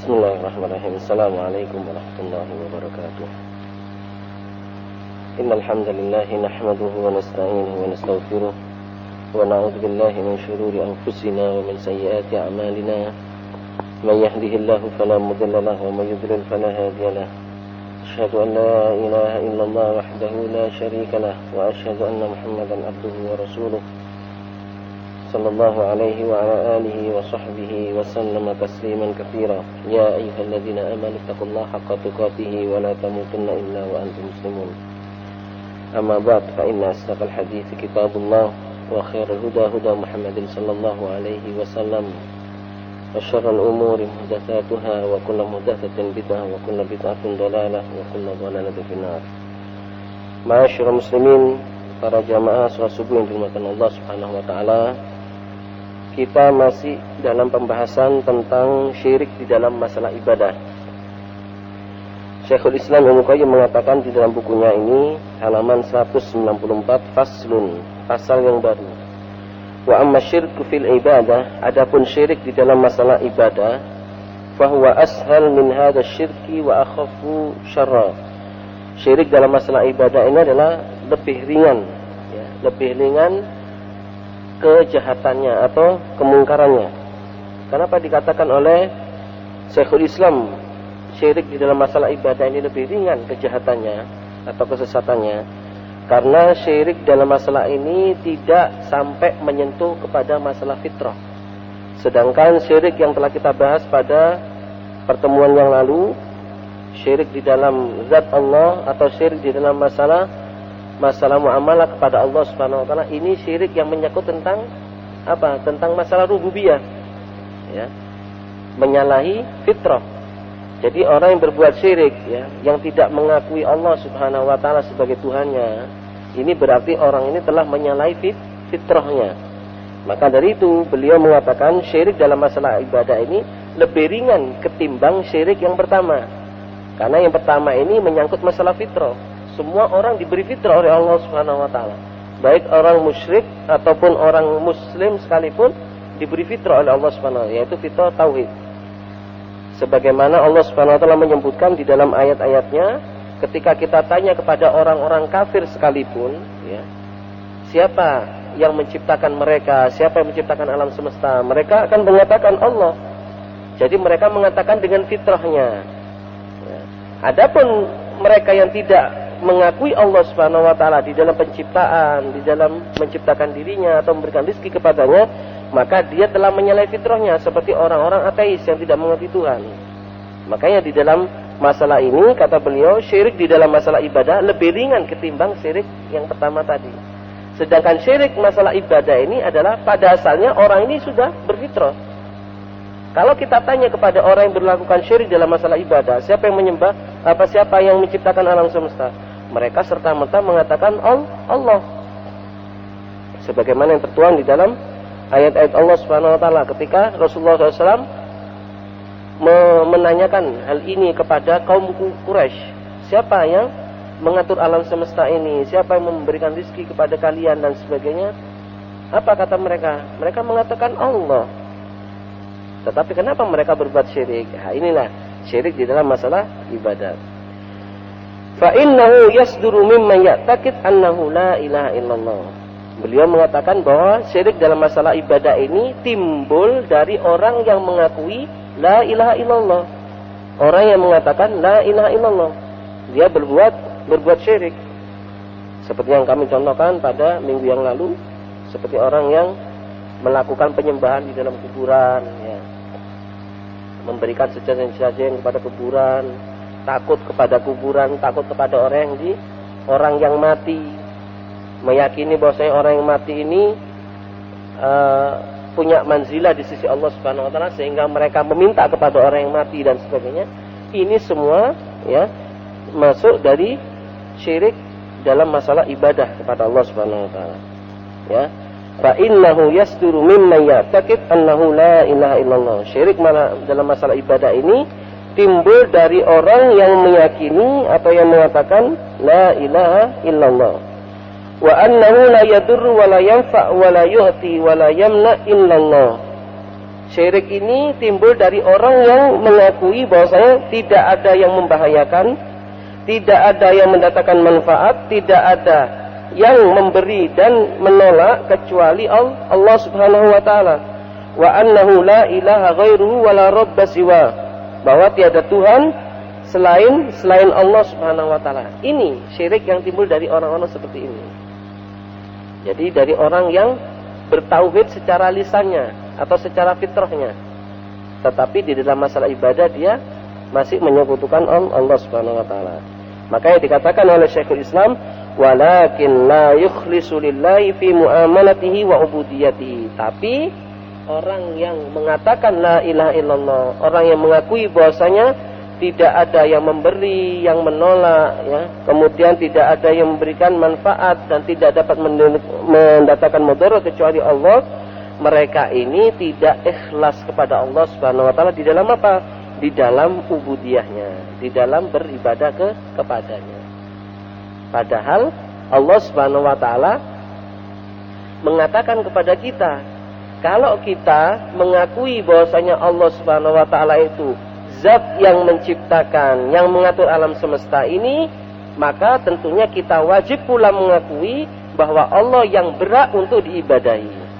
Bismillahirrahmanirrahim. Assalamualaikum warahmatullahi wabarakatuh. Innal hamdalillah nahmaduhu wa nasta'inuhu wa nastaghfiruh wa na'udzu billahi min shururi anfusina wa min sayyiati a'malina. Man yahdihillahu fala mudilla lahu wa man yudlil fala hadiya lahu. Asyhadu an la ilaha illallah wahdahu la syarika lahu wa asyhadu anna Muhammadan abduhu wa rasuluh. Sallallahu alaihi wa ala alihi wa sahbihi wa sallama tasliman katsira. Ya ayyuhalladzina amanu taqullaha haqqa tuqatih wa la tamutunna illa wa antum muslimun. Amma ba'd, fa inna asdaqal hadiits kitabullah wa khairal huda huda Muhammadin sallallahu alaihi wasallam. Wa syarrul umuri muhdatsatuha wa kullu muhdatsatin bid'ah wa kullu bid'atin dhalalah wa kullu dhalalatin finnar. Ma'asyiral muslimin, para jamaah salat subuh yang dimuliakan Allah Subhanahu wa taala. Kita masih dalam pembahasan tentang syirik di dalam masalah ibadah. Syekhul Islam Ibnu Qayyim mengatakan di dalam bukunya ini, halaman 194, faslun, pasal yang baru. Wa amma syirku fil ibadah, adapun syirik di dalam masalah ibadah, fahuwa ashal min hadha syirki wa akhafu syarra. Syirik dalam masalah ibadah ini adalah lebih ringan, ya, lebih ringan kejahatannya atau kemungkarannya. Kenapa dikatakan oleh Syekhul Islam syirik di dalam masalah ibadah ini lebih ringan kejahatannya atau kesesatannya? Karena syirik dalam masalah ini tidak sampai menyentuh kepada masalah fitrah. Sedangkan syirik yang telah kita bahas pada pertemuan yang lalu, syirik di dalam zat Allah atau syirik di dalam masalah muamalah kepada Allah Subhanahu wa taala, ini syirik yang menyangkut tentang apa? Tentang masalah rububiyah. Ya. Menyalahi fitrah. Jadi orang yang berbuat syirik, ya, yang tidak mengakui Allah Subhanahu wa taala sebagai Tuhannya, ini berarti orang ini telah menyalahi fitrahnya. Maka dari itu beliau mengatakan syirik dalam masalah ibadah ini lebih ringan ketimbang syirik yang pertama. Karena yang pertama ini menyangkut masalah fitrah. Semua orang diberi fitrah oleh Allah Subhanahu wa taala. Baik orang musyrik ataupun orang muslim sekalipun diberi fitrah oleh Allah Subhanahu wa taala, yaitu fitrah tauhid. Sebagaimana Allah Subhanahu wa taala menyebutkan di dalam ayat-ayatnya, ketika kita tanya kepada orang-orang kafir sekalipun, ya, siapa yang menciptakan mereka, siapa yang menciptakan alam semesta, mereka akan mengatakan Allah. Jadi mereka mengatakan dengan fitrahnya. Ya. Adapun mereka yang tidak mengakui Allah Subhanahu wa taala di dalam penciptaan, di dalam menciptakan dirinya atau memberikan rezeki kepadanya, maka dia telah menyalahi fitrahnya seperti orang-orang ateis yang tidak mengerti Tuhan. Makanya di dalam masalah ini kata beliau, syirik di dalam masalah ibadah lebih ringan ketimbang syirik yang pertama tadi. Sedangkan syirik masalah ibadah ini adalah pada asalnya orang ini sudah berfitrah. Kalau kita tanya kepada orang yang berlakukan syirik dalam masalah ibadah, siapa yang menyembah, siapa yang menciptakan alam semesta, mereka serta-merta mengatakan Allah. Sebagaimana yang tertuang di dalam ayat-ayat Allah Subhanahu wa taala ketika Rasulullah SAW menanyakan hal ini kepada kaum Quraisy, siapa yang mengatur alam semesta ini, siapa yang memberikan rezeki kepada kalian dan sebagainya. Apa kata mereka? Mereka mengatakan Allah. Tetapi kenapa mereka berbuat syirik? Nah, inilah syirik di dalam masalah ibadat. Fa innahu yasduru mimman ya'taqid annahu la ilaha illallah. Beliau mengatakan bahwa syirik dalam masalah ibadah ini timbul dari orang yang mengakui la ilaha illallah. Orang yang mengatakan la ilaha illallah, dia berbuat syirik. Seperti yang kami contohkan pada minggu yang lalu, seperti orang yang melakukan penyembahan di dalam kuburan, ya, memberikan sesajen kepada kuburan, takut kepada kuburan, takut kepada orang yang mati, meyakini bahwasanya orang yang mati ini punya manzilah di sisi Allah Subhanahu wa taala sehingga mereka meminta kepada orang yang mati dan sebagainya. Ini semua, ya, masuk dari syirik dalam masalah ibadah kepada Allah Subhanahu wa taala. Ya. Fa innahu yasduru mimman ya'taqid annahu la ilaha illallah. Syirik dalam masalah ibadah ini timbul dari orang yang meyakini atau yang mengatakan la ilaha illallah. Wa annahu la yadurru wa la yanfa' wa la yu'ti wa la yamna illallah. Syirik ini timbul dari orang yang mengakui bahwasanya tidak ada yang membahayakan, tidak ada yang mendatangkan manfaat, tidak ada yang memberi dan menolak kecuali Allah Subhanahu wa taala. Wa annahu la ilaha ghairuhu wa la rabba siwa. Bahwa tiada Tuhan selain Allah Subhanahu wa taala. Ini syirik yang timbul dari orang-orang seperti ini. Jadi dari orang yang bertauhid secara lisannya atau secara fitrahnya, tetapi di dalam masalah ibadah dia masih menyekutukan Allah Subhanahu wa taala. Makanya dikatakan oleh Syekhul Islam, walakin la yukhlisu lillahi fi muamalatihi wa ubudiyatihi. Tapi orang yang mengatakan la ilaha illallah, orang yang mengakui bahwasanya tidak ada yang memberi, yang menolak, ya, kemudian tidak ada yang memberikan manfaat dan tidak dapat mendatangkan mudarat kecuali Allah, mereka ini tidak ikhlas kepada Allah Subhanahu wa taala di dalam apa? Di dalam ubudiyahnya, di dalam beribadah kepadanya. Padahal Allah Subhanahu wa taala mengatakan kepada kita, kalau kita mengakui bahwasanya Allah Subhanahu wa taala itu zat yang menciptakan, yang mengatur alam semesta ini, maka tentunya kita wajib pula mengakui bahwa Allah yang berhak untuk diibadahi.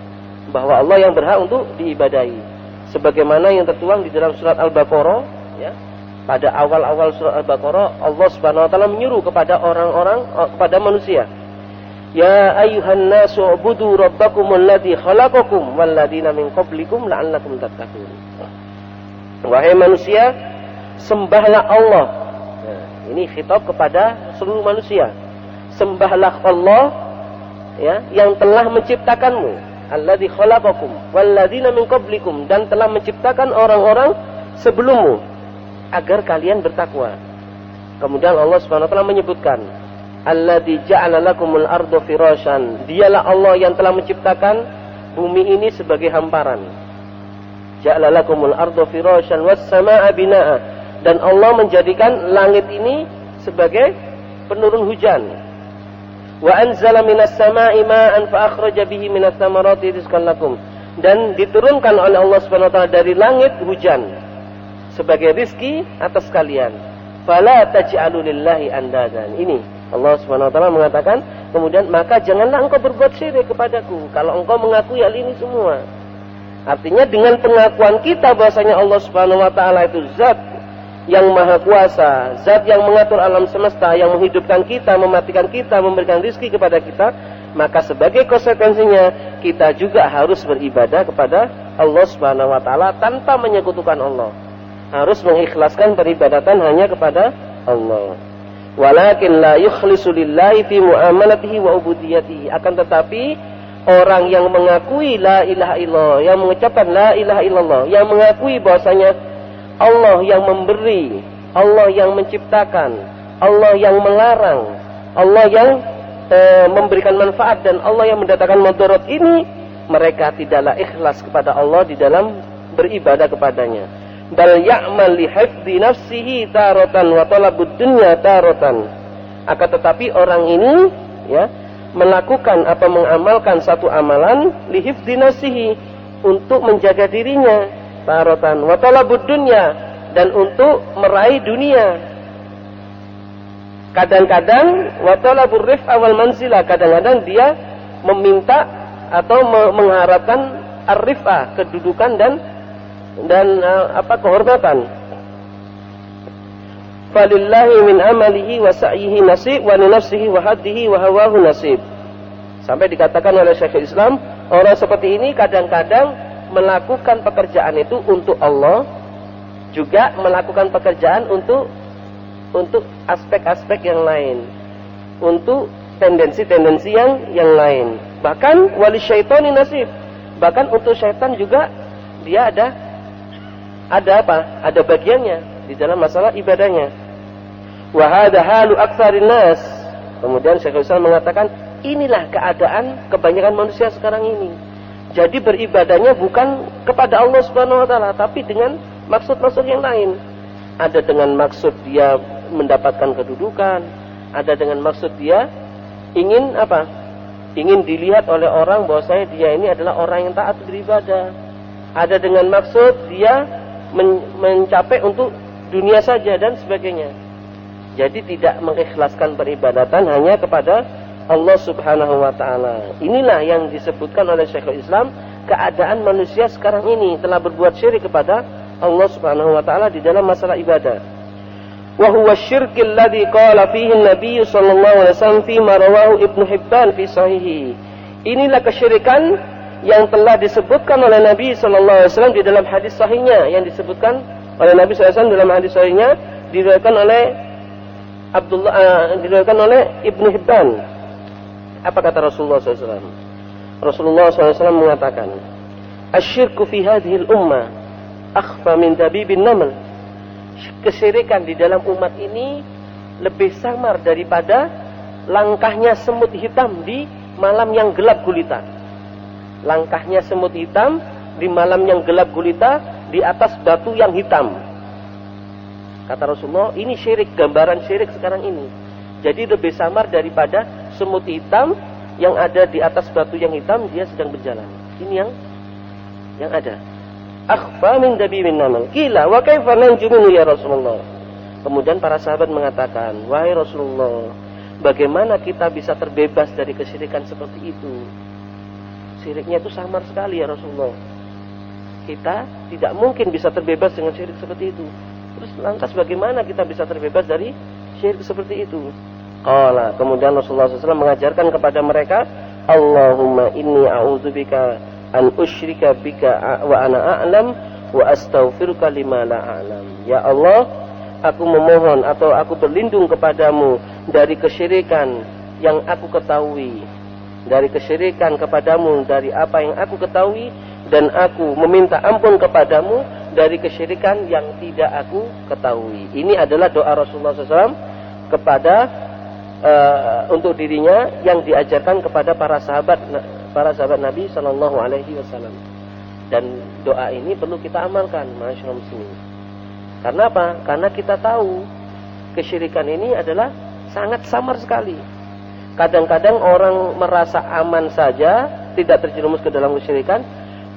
Bahwa Allah yang berhak untuk diibadahi. Sebagaimana yang tertuang di dalam surat Al-Baqarah, ya. Pada awal-awal surat Al-Baqarah, Allah Subhanahu wa taala menyuruh kepada orang-orang, kepada manusia. Ya ayyuhan nasu ubudu rabbakumul ladzi khalaqakum wal ladzina min qablikum la'allakum tattaqun. Wahai manusia, sembahlah Allah. Nah, ini khitab kepada seluruh manusia. Sembahlah Allah, ya, yang telah menciptakanmu. Alladzi khalaqakum walladzina min qablikum, dan telah menciptakan orang-orang sebelummu agar kalian bertakwa. Kemudian Allah Subhanahu wa taala menyebutkan, alladzi ja'ala lakumul arda firasyan. Dialah Allah yang telah menciptakan bumi ini sebagai hamparan. Ja'ala lakumul arda firasyan was samaa'a binaa'a. Dan Allah menjadikan langit ini sebagai penurun hujan. Wa anzala minas samaa'i ma'an fa akhraja bihi minas thamarati rizqan lakum. Dan diturunkan oleh Allah Subhanahu wa taala dari langit hujan sebagai rizki atas kalian. Fala taj'alu lillahi andadan. Ini Allah Subhanahu wa taala mengatakan, kemudian maka janganlah engkau berbuat syirik kepadaku kalau engkau mengakui hal ini semua. Artinya dengan pengakuan kita bahwasanya Allah Subhanahu wa taala itu zat yang maha kuasa, zat yang mengatur alam semesta, yang menghidupkan kita, mematikan kita, memberikan rizki kepada kita, maka sebagai konsekuensinya kita juga harus beribadah kepada Allah Subhanahu wa taala tanpa menyekutukan Allah. Harus mengikhlaskan peribadatan hanya kepada Allah. Walakin la yukhlisu lillahi fi muamalatihi wa ubudiyatihi. Akan tetapi orang yang mengakui la ilaha illallah, yang mengucapkan la ilaha illallah, yang mengakui bahwasanya Allah yang memberi, Allah yang menciptakan, Allah yang melarang, Allah yang memberikan manfaat, dan Allah yang mendatangkan mudarat ini, mereka tidaklah ikhlas kepada Allah di dalam beribadah kepadanya. Bal ya'mal li hifdzi nafsihi taratan wa talabud dunya taratan. Akan tetapi orang ini, ya, melakukan atau mengamalkan satu amalan li hifdzi nafsihi, untuk menjaga dirinya, taratan wa talabud dunya, dan untuk meraih dunia. Kadang-kadang wa talabur rif'a wal manzilah, kadang-kadang dia meminta atau mengharapkan ar-rif'ah, kedudukan dan kehormatan. Falillahi min amalihi wa sa'yihi nasib wa li nafsihi wa haddihi wa hawahu nasib. Sampai dikatakan oleh Syekhul Islam, orang seperti ini kadang-kadang melakukan pekerjaan itu untuk Allah, juga melakukan pekerjaan untuk aspek-aspek yang lain, untuk tendensi-tendensi yang lain. Bahkan wali syaitani nasib, bahkan untuk syaitan juga dia ada apa? Ada bagiannya di dalam masalah ibadahnya. Wa hadha halu aktsarin nas. Kemudian Syekhul Islam mengatakan, inilah keadaan kebanyakan manusia sekarang ini. Jadi beribadahnya bukan kepada Allah Subhanahu wa taala, tapi dengan maksud-maksud yang lain. Ada dengan maksud dia mendapatkan kedudukan, ada dengan maksud dia ingin apa? Ingin dilihat oleh orang bahwasanya dia ini adalah orang yang taat beribadah. ada dengan maksud dia mencapai untuk dunia saja dan sebagainya. Jadi tidak mengikhlaskan peribadatan hanya kepada Allah Subhanahu wa taala. Inilah yang disebutkan oleh Syekhul Islam, keadaan manusia sekarang ini telah berbuat syirik kepada Allah Subhanahu wa taala di dalam masalah ibadah. Wa huwa syirkul ladzi qala fihi an-nabiy sallallahu alaihi wasallam fi ma rawahu Ibnu Hibban fi sahihi. Inilah kesyirikan yang telah disebutkan oleh Nabi sallallahu alaihi wasallam di dalam hadis sahihnya, yang disebutkan oleh Nabi sallallahu alaihi wasallam dalam hadis sahihnya, diriwayatkan oleh Ibnu Hibban. Apa kata Rasulullah SAW? Rasulullah SAW mengatakan, "Asyirku fi hadhil ummah akhfa min dabibin naml." Kesyirikan di dalam umat ini lebih samar daripada langkahnya semut hitam di malam yang gelap gulita. Langkahnya semut hitam di malam yang gelap gulita di atas batu yang hitam. Kata Rasulullah, ini syirik, gambaran syirik sekarang ini. Jadi lebih samar daripada semut hitam yang ada di atas batu yang hitam, dia sedang berjalan. Ini yang ada. Akhfa min dabibin naml. Qila wa kaifa nanju minhu ya Rasulullah. Kemudian para sahabat mengatakan, wahai Rasulullah, bagaimana kita bisa terbebas dari kesyirikan seperti itu? Syiriknya itu samar sekali ya Rasulullah. Kita tidak mungkin bisa terbebas dengan syirik seperti itu. Terus lantas bagaimana kita bisa terbebas dari syirik seperti itu? Qala, kemudian Rasulullah SAW mengajarkan kepada mereka, Allahumma inni a'udzubika an usyrika bika wa ana a'lam wa astaghfiruka lima la a'lam. Ya Allah, aku memohon atau aku berlindung kepadamu dari kesyirikan yang aku ketahui, dari kesyirikan kepadamu dari apa yang aku ketahui, dan aku meminta ampun kepadamu dari kesyirikan yang tidak aku ketahui. Ini adalah doa Rasulullah SAW kepada untuk dirinya, yang diajarkan kepada para sahabat Nabi Sallallahu Alaihi Wasallam. Dan doa ini perlu kita amalkan, masyaallah muslimin. Karena apa? Karena kita tahu kesyirikan ini adalah sangat samar sekali. Kadang-kadang orang merasa aman saja, tidak terjerumus ke dalam kesyirikan,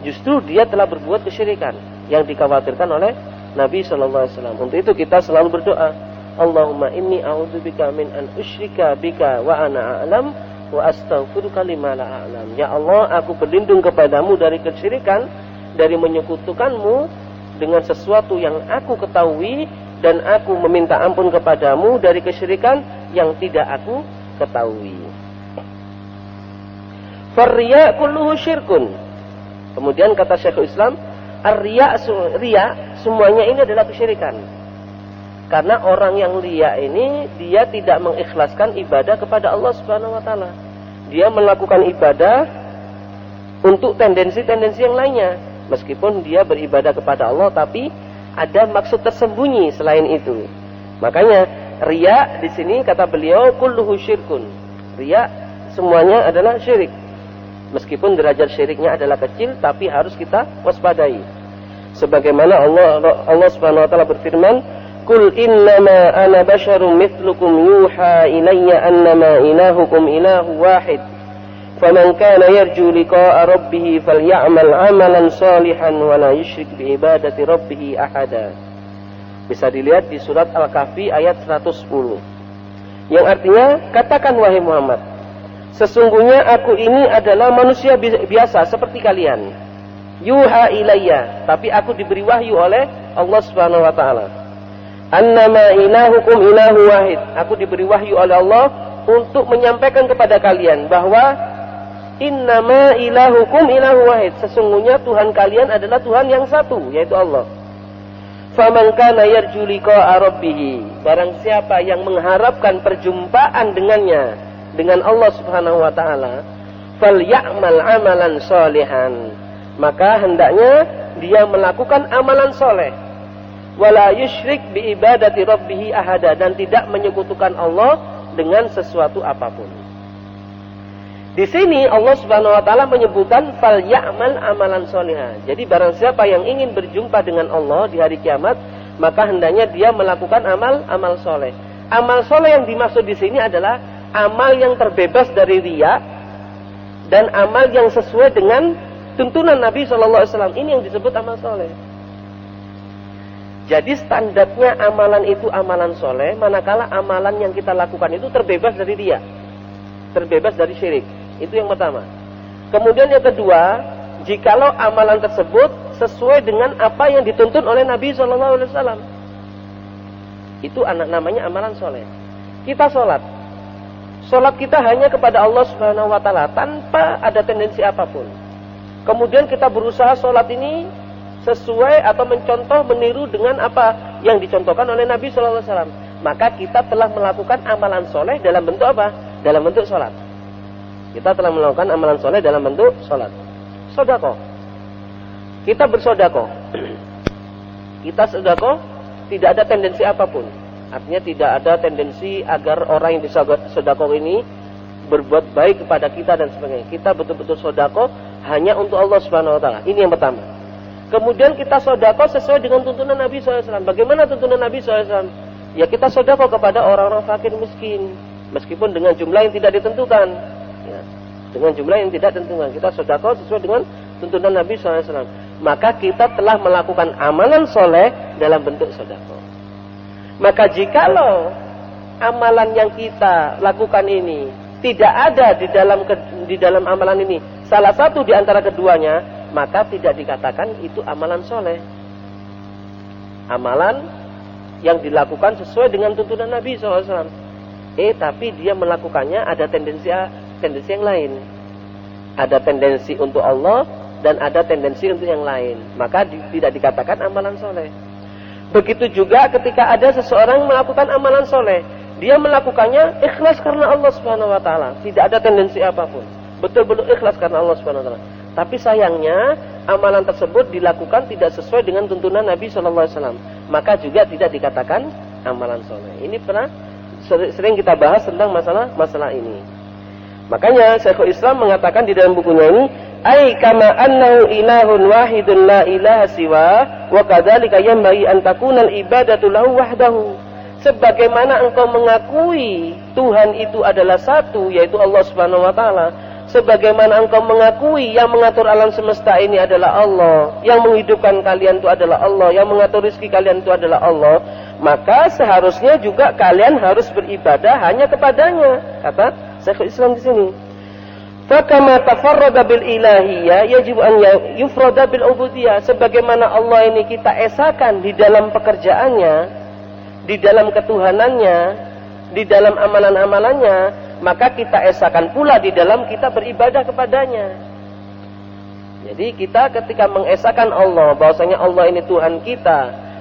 justru dia telah berbuat kesyirikan yang dikhawatirkan oleh Nabi Sallallahu Alaihi Wasallam. Untuk itu kita selalu berdoa, Allahumma inni a'udzubika min an usyrika bika wa ana a'lam wa astaghfiruka lima la a'lam. Ya Allah, aku berlindung kepadamu dari kesyirikan, dari menyekutukanmu dengan sesuatu yang aku ketahui, dan aku meminta ampun kepadamu dari kesyirikan yang tidak aku ketahui. Farriya kulluhu syirkun. Kemudian kata Syekhul Islam, riya semuanya ini adalah kesyirikan. Karena orang yang riya ini, dia tidak mengikhlaskan ibadah kepada Allah Subhanahu wa taala. Dia melakukan ibadah untuk tendensi-tendensi yang lainnya. Meskipun dia beribadah kepada Allah, tapi ada maksud tersembunyi selain itu. Makanya riya di sini kata beliau kulluhu syirkun. Riya semuanya adalah syirik. Meskipun derajat syiriknya adalah kecil, tapi harus kita waspadai. Sebagaimana Allah Subhanahu wa taala berfirman, Qul innama ana basyarum mithlukum yuha ilayya annama ilahukum ilahu wahid. Faman kana yarju liqa'a rabbih falya'mal 'amalan shalihan wa la yusyrik bi ibadati rabbih ahada. Bisa dilihat di surat Al-Kahfi ayat 110. Yang artinya, katakan wahai Muhammad, sesungguhnya aku ini adalah manusia biasa seperti kalian. Yuha ilayya, tapi aku diberi wahyu oleh Allah Subhanahu wa taala. Annama ilahukum ilahu wahid. Aku diberi wahyu oleh Allah untuk menyampaikan kepada kalian bahwa innama ilahukum ilahu wahid. Sesungguhnya Tuhan kalian adalah Tuhan yang satu, yaitu Allah. Faman kana yarju liqa'a rabbih. Barang siapa yang mengharapkan perjumpaan dengannya, dengan Allah Subhanahu wa taala, falyamal amalan sholihan. Maka hendaknya dia melakukan amalan soleh. Wala yusyrik bi ibadati rabbih ahada, dan tidak menyekutukan Allah dengan sesuatu apapun. Di sini Allah Subhanahu wa taala menyebutkan fal ya'mal amalan sholiha. Jadi barang siapa yang ingin berjumpa dengan Allah di hari kiamat, maka hendaknya dia melakukan amal soleh. Amal soleh yang dimaksud di sini adalah amal yang terbebas dari riya dan amal yang sesuai dengan tuntunan Nabi SAW. Ini yang disebut amal soleh. Jadi standarnya amalan itu amalan soleh, manakala amalan yang kita lakukan itu terbebas dari riya, terbebas dari syirik. Itu yang pertama. Kemudian yang kedua, jikalau amalan tersebut sesuai dengan apa yang dituntun oleh Nabi SAW, itu namanya amalan soleh. Kita sholat kita hanya kepada Allah Subhanahu Wa Taala tanpa ada tendensi apapun. Kemudian kita berusaha sholat ini sesuai atau mencontoh, meniru dengan apa yang dicontohkan oleh Nabi SAW. Maka kita telah melakukan amalan soleh dalam bentuk apa? Dalam bentuk sholat. Kita telah melakukan amalan soleh dalam bentuk sholat. Sodako. Kita bersodako. Kita sodako tidak ada tendensi apapun. Artinya tidak ada tendensi agar orang yang disodako ini berbuat baik kepada kita dan sebagainya. Kita betul-betul sodako hanya untuk Allah Subhanahu Wa Taala. Ini yang pertama. Kemudian kita sodako sesuai dengan tuntunan Nabi SAW. Bagaimana tuntunan Nabi SAW? Ya kita sodako kepada orang-orang fakir miskin, meskipun dengan jumlah yang tidak ditentukan. Ya, dengan jumlah yang tidak ditentukan. Kita sodako sesuai dengan tuntunan Nabi SAW. Maka kita telah melakukan amalan soleh dalam bentuk sodako. Maka jikalau amalan yang kita lakukan ini tidak ada di dalam amalan ini salah satu di antara keduanya, maka tidak dikatakan itu amalan soleh. Amalan yang dilakukan sesuai dengan tuntunan Nabi SAW. Tapi dia melakukannya ada tendensi yang lain. Ada tendensi untuk Allah dan ada tendensi untuk yang lain. Maka tidak dikatakan amalan soleh. Begitu juga ketika ada seseorang melakukan amalan soleh, dia melakukannya ikhlas karena Allah Subhanahu Wa Taala, tidak ada tendensi apapun, betul-betul ikhlas karena Allah Subhanahu Wa Taala. Tapi sayangnya amalan tersebut dilakukan tidak sesuai dengan tuntunan Nabi SAW, maka juga tidak dikatakan amalan soleh. Ini pernah sering kita bahas tentang masalah ini. Makanya Syekhul Islam mengatakan di dalam bukunya ini, ai kama annahu ilahun wahidun la ilaha siwa wa kadzalika yanbaghi an takuna al-ibadatu lahu wahdahu. Sebagaimana engkau mengakui Tuhan itu adalah satu, yaitu Allah Subhanahu Wa Taala, sebagaimana engkau mengakui yang mengatur alam semesta ini adalah Allah, yang menghidupkan kalian itu adalah Allah, yang mengatur rezeki kalian itu adalah Allah, maka seharusnya juga kalian harus beribadah hanya kepadanya, kata Syekhul Islam di sini. Fakama tafarrada bil ilahiyah yajib an yufrada bil ubudiyah. Sebagaimana Allah ini kita esakan di dalam pekerjaannya, di dalam ketuhanannya, di dalam amalan-amalannya, maka kita esakan pula di dalam kita beribadah kepadanya. Jadi kita ketika mengesahkan Allah, bahwasanya Allah ini Tuhan kita,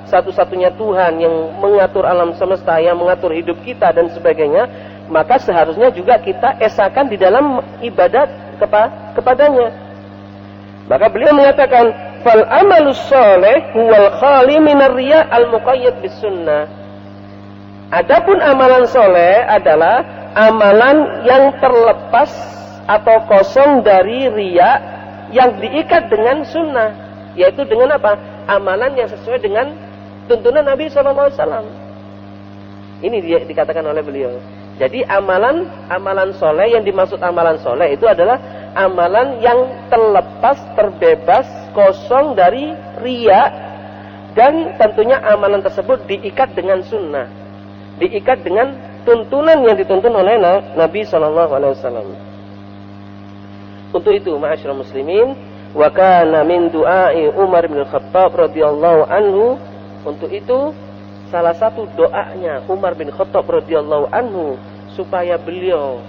satu-satunya Tuhan yang mengatur alam semesta, yang mengatur hidup kita dan sebagainya, maka seharusnya juga kita esakan di dalam ibadat kepadanya. Maka beliau mengatakan, fal amalus soleh huwal khali minar riya al muqayyad bis sunnah. Adapun amalan soleh adalah amalan yang terlepas atau kosong dari riya, yang diikat dengan sunnah, yaitu dengan apa? Amalan yang sesuai dengan tuntunan Nabi SAW. Ini dia dikatakan oleh beliau. Jadi amalan soleh, yang dimaksud amalan soleh itu adalah amalan yang terlepas, terbebas, kosong dari riya, dan tentunya amalan tersebut diikat dengan sunnah, diikat dengan tuntunan yang dituntun oleh Nabi SAW. Untuk itu, ma'asyiral muslimin, wa kana min du'ai Umar bin Khattab radhiyallahu anhu, untuk itu salah satu doanya Umar bin Khattab radhiyallahu anhu supaya beliau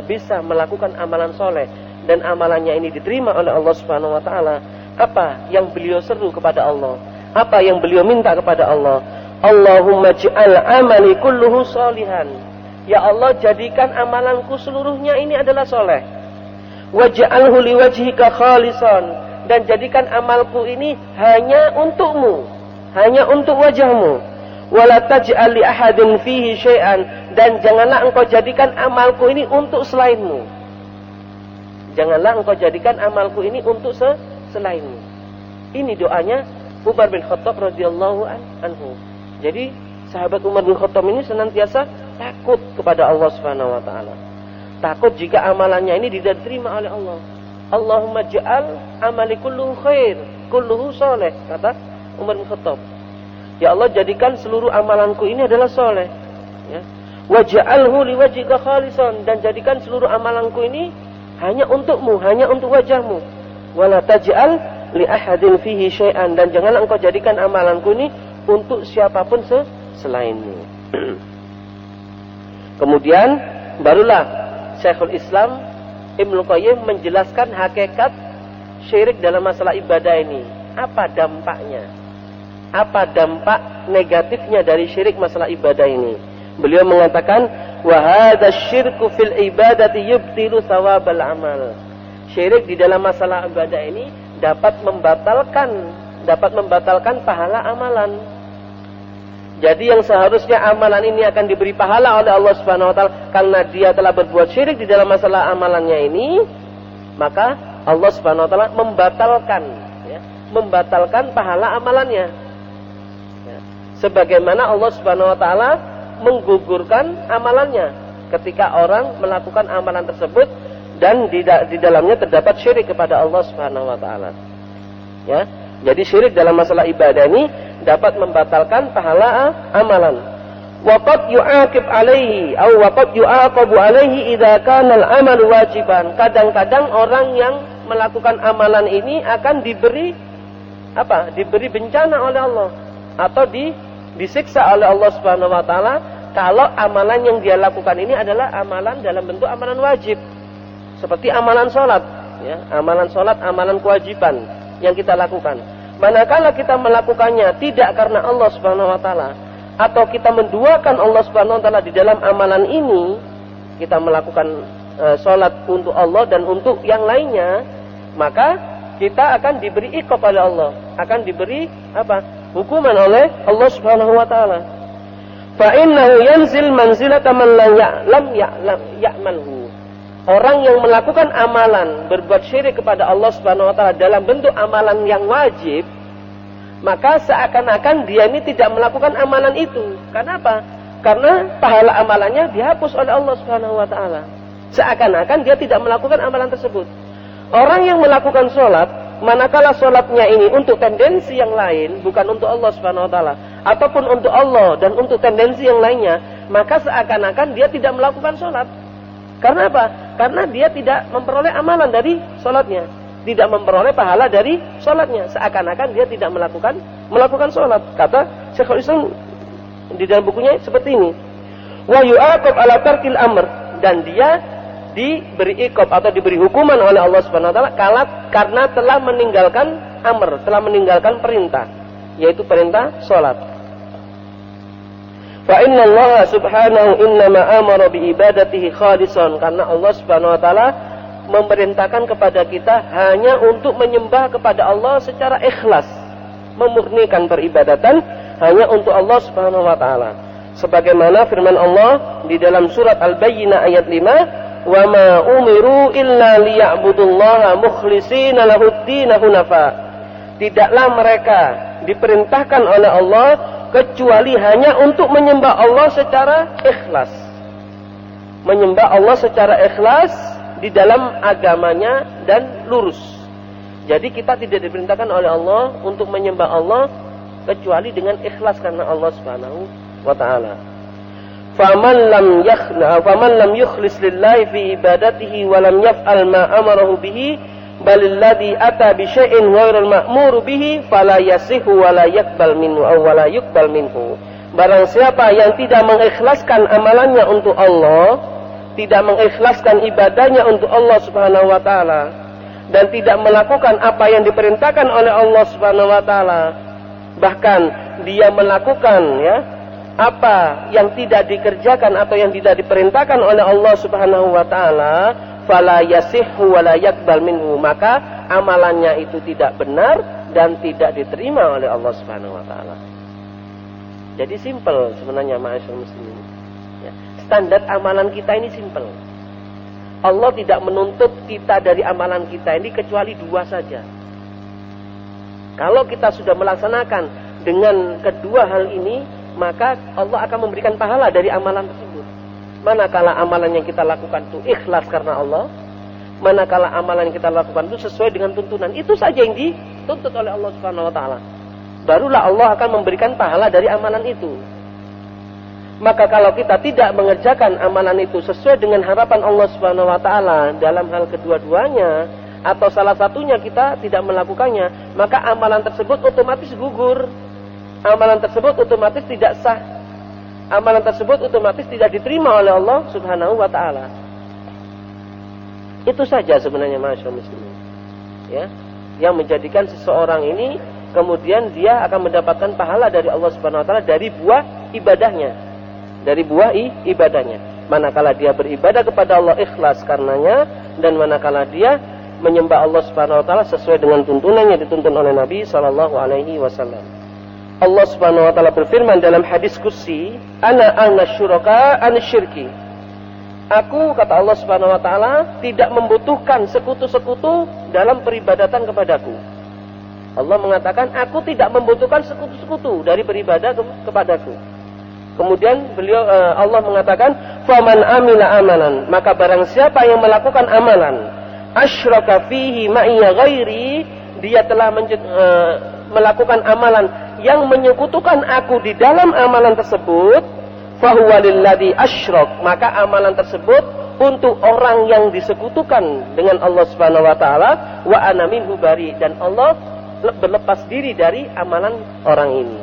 bisa melakukan amalan soleh dan amalannya ini diterima oleh Allah Subhanahu Wa Taala. Apa yang beliau seru kepada Allah? Apa yang beliau minta kepada Allah? Allahumma ja'al amali kulluhu sholihan. Ya Allah, jadikan amalanku seluruhnya ini adalah soleh. Waj'alhu liwajhika khalisan, dan jadikan amalku ini hanya untukmu, hanya untuk wajahmu. Wala taj'al li ahadin fihi syai'an, dan janganlah engkau jadikan amalku ini untuk selainmu. Janganlah engkau jadikan amalku ini untuk selainmu. Ini doanya Umar bin Khattab radhiyallahu anhu. Jadi sahabat Umar bin Khattab ini senantiasa takut kepada Allah Subhanahu Wa Taala. Takut jika amalannya ini tidak diterima oleh Allah. Allahumma ja'al amali kulluhu khair, kulluhu soleh, kata Umar bin Khattab. Ya Allah, jadikan seluruh amalanku ini adalah soleh. Ya. Waj'alhu liwajhika khalisan, dan jadikan seluruh amalanku ini hanya untukmu, hanya untuk wajahmu. Wala taj'al li ahadin fihi syai'an, dan janganlah engkau jadikan amalanku ini untuk siapapun selainmu. Kemudian barulah Syekhul Islam Ibnu Qayyim menjelaskan hakikat syirik dalam masalah ibadah ini. Apa dampaknya? Apa dampak negatifnya dari syirik masalah ibadah ini? Beliau mengatakan, wa hadza syirku fil ibadati yubtilu thawabal amal. Syirik di dalam masalah ibadah ini dapat membatalkan pahala amalan. Jadi yang seharusnya amalan ini akan diberi pahala oleh Allah Subhanahu wa taala karena dia telah berbuat syirik di dalam masalah amalannya ini, maka Allah Subhanahu wa taala membatalkan pahala amalannya. Ya. Sebagaimana Allah Subhanahu wa taala menggugurkan amalannya ketika orang melakukan amalan tersebut dan di dalamnya terdapat syirik kepada Allah Subhanahu wa taala. Ya. Jadi syirik dalam masalah ibadah ini dapat membatalkan pahala amalan. Waqad yu'aqib alaihi atau waqad yu'aqabu alaihi idza kana al-amal wajiban. Kadang-kadang orang yang melakukan amalan ini akan diberi Diberi bencana oleh Allah atau disiksa oleh Allah Subhanahu wa taala kalau amalan yang dia lakukan ini adalah amalan dalam bentuk amalan wajib. Seperti amalan salat, ya, amalan salat, amalan kewajiban yang kita lakukan. Manakala kita melakukannya tidak karena Allah Subhanahu wa taala atau kita menduakan Allah Subhanahu wa taala di dalam amalan ini, kita melakukan salat untuk Allah dan untuk yang lainnya, maka kita akan diberi iqab oleh Allah, akan diberi hukuman oleh Allah Subhanahu wa taala. Fa innahu yanzil manzilata man la ya'malhu. Orang yang melakukan amalan berbuat syirik kepada Allah Subhanahu wa taala dalam bentuk amalan yang wajib, maka seakan-akan dia ini tidak melakukan amalan itu. Kenapa? Karena pahala amalannya dihapus oleh Allah Subhanahu wa taala. Seakan-akan dia tidak melakukan amalan tersebut. Orang yang melakukan sholat, manakala sholatnya ini untuk tendensi yang lain, bukan untuk Allah Subhanahu wa taala, ataupun untuk Allah dan untuk tendensi yang lainnya, maka seakan-akan dia tidak melakukan sholat. Karena apa? Karena dia tidak memperoleh amalan dari sholatnya, tidak memperoleh pahala dari sholatnya. Seakan-akan dia tidak melakukan sholat. Kata Syekhul Islam di dalam bukunya seperti ini. Wa yu'aqab ala tarkil amr, dan dia diberi iqab atau diberi hukuman oleh Allah Subhanahu wa taala karena telah meninggalkan amr, telah meninggalkan perintah, yaitu perintah sholat. Fa inna Allah subhanahu innama amara bi ibadatihi khalisan, karena Allah Subhanahu wa taala memerintahkan kepada kita hanya untuk menyembah kepada Allah secara ikhlas, memurnikan peribadatan hanya untuk Allah Subhanahu wa taala. Sebagaimana firman Allah di dalam surat Al-Bayyinah ayat 5, "Wa ma umiru illa liya'budullaha mukhlishina lahud-din hunafa." Tidaklah mereka diperintahkan oleh Allah kecuali hanya untuk menyembah Allah secara ikhlas. Menyembah Allah secara ikhlas di dalam agamanya dan lurus. Jadi kita tidak diperintahkan oleh Allah untuk menyembah Allah kecuali dengan ikhlas karena Allah Subhanahu wa taala. Faman lam yukhlis lillahi fi ibadatihi wa lam yaf'al ma amarahu bihi balilladzi ata bi syai'in ghairil ma'mur bihi fala yasihu wa la yaqbal minhu aw wa la yuqbal minhu. Barang siapa yang tidak mengikhlaskan amalannya untuk Allah, tidak mengikhlaskan ibadahnya untuk Allah Subhanahu wa taala, dan tidak melakukan apa yang diperintahkan oleh Allah Subhanahu wa taala, bahkan dia melakukan apa yang tidak dikerjakan atau yang tidak diperintahkan oleh Allah Subhanahu wa taala, fala yasihhu wa la yaqbal minhu, maka amalannya itu tidak benar dan tidak diterima oleh Allah Subhanahu wa taala. Jadi simple sebenarnya ma'asyiral muslimin. Ya. Standar amalan kita ini simple. Allah tidak menuntut kita dari amalan kita ini kecuali dua saja. Kalau kita sudah melaksanakan dengan kedua hal ini, maka Allah akan memberikan pahala dari amalan tersebut. Manakala amalan yang kita lakukan itu ikhlas karena Allah, Manakala amalan yang kita lakukan itu sesuai dengan tuntunan, itu saja yang dituntut oleh Allah Subhanahu wa taala. Barulah Allah akan memberikan pahala dari amalan itu. Maka kalau kita tidak mengerjakan amalan itu sesuai dengan harapan Allah Subhanahu wa taala dalam hal kedua-duanya, atau salah satunya kita tidak melakukannya, maka amalan tersebut otomatis gugur. Amalan tersebut otomatis tidak sah. Amalan tersebut otomatis tidak diterima oleh Allah Subhanahu wa taala. Itu saja sebenarnya masyaallah muslimin. Ya, yang menjadikan seseorang ini kemudian dia akan mendapatkan pahala dari Allah Subhanahu wa taala dari buah ibadahnya. Dari buah ibadahnya. Manakala dia beribadah kepada Allah ikhlas karenanya, dan manakala dia menyembah Allah Subhanahu wa taala sesuai dengan tuntunan yang dituntun oleh Nabi sallallahu alaihi wasallam. Allah Subhanahu wa taala berfirman dalam hadis qudsi, "Ana syuraka an syirki." Aku, kata Allah Subhanahu wa taala, tidak membutuhkan sekutu-sekutu dalam peribadatan kepadaku. Allah mengatakan, aku tidak membutuhkan sekutu-sekutu dari beribadah kepadaku. Kemudian Allah mengatakan, "Faman amila amalan," maka barang siapa yang melakukan amalan, asyraka fihi ma'iya ghairi, dia telah melakukan amalan yang menyekutukan aku di dalam amalan tersebut, fahuwa lilladzi asyrak, maka amalan tersebut untuk orang yang disekutukan dengan Allah Subhanahu wa taala, wa ana minhu bari, dan Allah berlepas diri dari amalan orang ini.